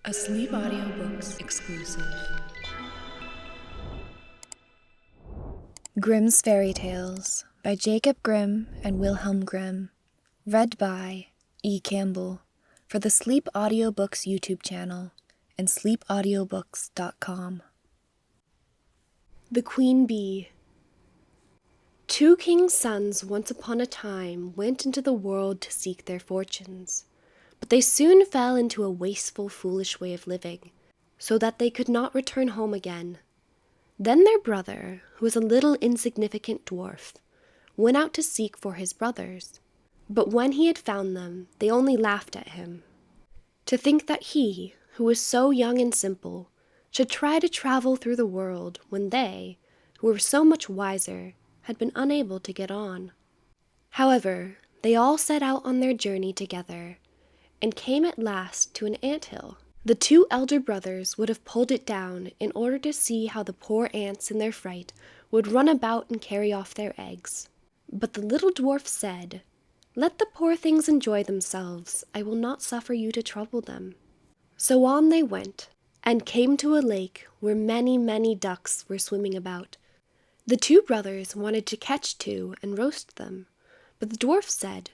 A Sleep Audiobooks exclusive. Grimm's Fairy Tales by Jacob Grimm and Wilhelm Grimm. Read by E. Campbell for the Sleep Audiobooks YouTube channel and sleepaudiobooks.com. The Queen Bee. Two kings' sons once upon a time went into the world to seek their fortunes. But they soon fell into a wasteful, foolish way of living, so that they could not return home again. Then their brother, who was a little insignificant dwarf, went out to seek for his brothers. But when he had found them, they only laughed at him. To think that he, who was so young and simple, should try to travel through the world when they, who were so much wiser, had been unable to get on. However, they all set out on their journey together, and came at last to an ant-hill. The two elder brothers would have pulled it down in order to see how the poor ants in their fright would run about and carry off their eggs. But the little dwarf said, "Let the poor things enjoy themselves. I will not suffer you to trouble them." So on they went, and came to a lake where many, many ducks were swimming about. The two brothers wanted to catch two and roast them, but the dwarf said,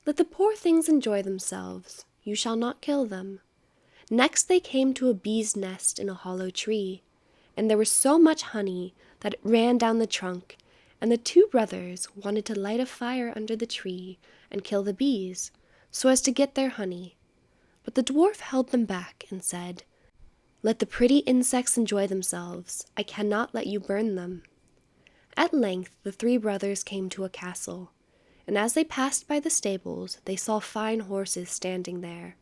"Let the poor things enjoy themselves. You shall not kill them." Next they came to a bee's nest in a hollow tree, and there was so much honey that it ran down the trunk, and the two brothers wanted to light a fire under the tree and kill the bees, so as to get their honey. But the dwarf held them back and said, "Let the pretty insects enjoy themselves. I cannot let you burn them." At length the three brothers came to a castle, and as they passed by the stables, they saw fine horses standing there,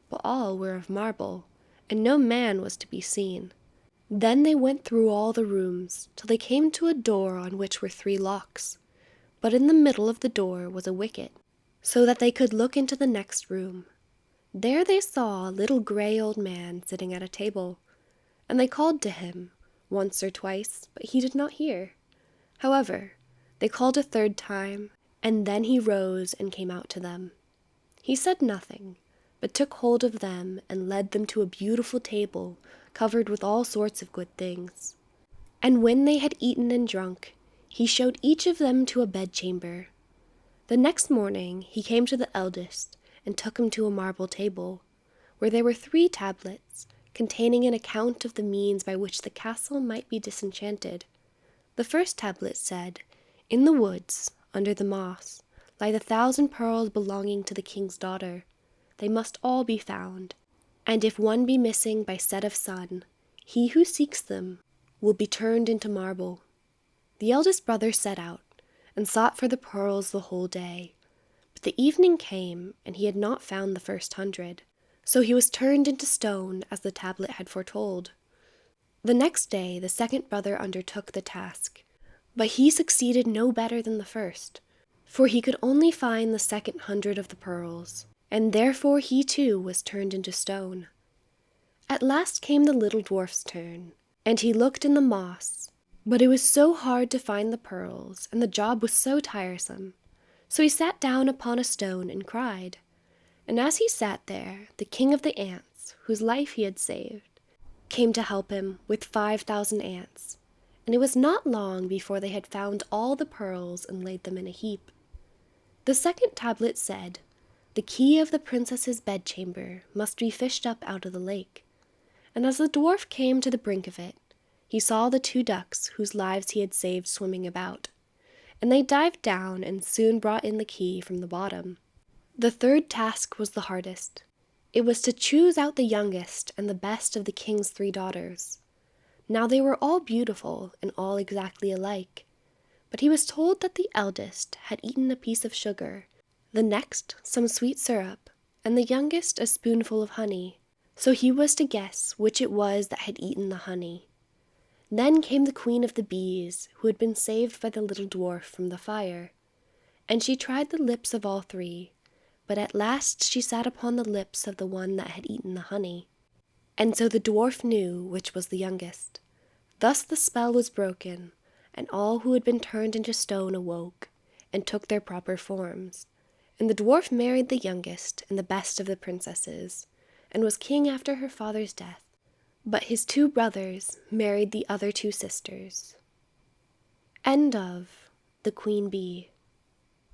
but all were of marble, and no man was to be seen. Then they went through all the rooms, till they came to a door on which were 3 locks, but in the middle of the door was a wicket, so that they could look into the next room. There they saw a little gray old man sitting at a table, and they called to him once or twice, but he did not hear. However, they called a 3rd time, and then he rose and came out to them. He said nothing, but took hold of them and led them to a beautiful table covered with all sorts of good things. And when they had eaten and drunk, he showed each of them to a bedchamber. The next morning he came to the eldest and took him to a marble table, where there were 3 tablets, containing an account of the means by which the castle might be disenchanted. The first tablet said, "In the woods, under the moss, lie the 1,000 pearls belonging to the king's daughter. They must all be found, and if one be missing by set of sun, he who seeks them will be turned into marble." The eldest brother set out, and sought for the pearls the whole day. But the evening came, and he had not found the first 100, so he was turned into stone, as the tablet had foretold. The next day the second brother undertook the task, but he succeeded no better than the first, for he could only find the second 100 of the pearls, and therefore he too was turned into stone. At last came the little dwarf's turn, and he looked in the moss, but it was so hard to find the pearls, and the job was so tiresome, so he sat down upon a stone and cried. And as he sat there, the king of the ants, whose life he had saved, came to help him with 5,000 ants, and it was not long before they had found all the pearls and laid them in a heap. The second tablet said, "The key of the princess's bedchamber must be fished up out of the lake." And as the dwarf came to the brink of it, he saw the 2 ducks whose lives he had saved swimming about, and they dived down and soon brought in the key from the bottom. The 3rd task was the hardest. It was to choose out the youngest and the best of the king's 3 daughters. Now they were all beautiful and all exactly alike, but he was told that the eldest had eaten a piece of sugar, the next some sweet syrup, and the youngest a spoonful of honey, so he was to guess which it was that had eaten the honey. Then came the queen of the bees, who had been saved by the little dwarf from the fire, and she tried the lips of all 3, but at last she sat upon the lips of the one that had eaten the honey. And so the dwarf knew which was the youngest. Thus the spell was broken, and all who had been turned into stone awoke, and took their proper forms. And the dwarf married the youngest and the best of the princesses, and was king after her father's death, but his 2 brothers married the other 2 sisters. End of The Queen Bee.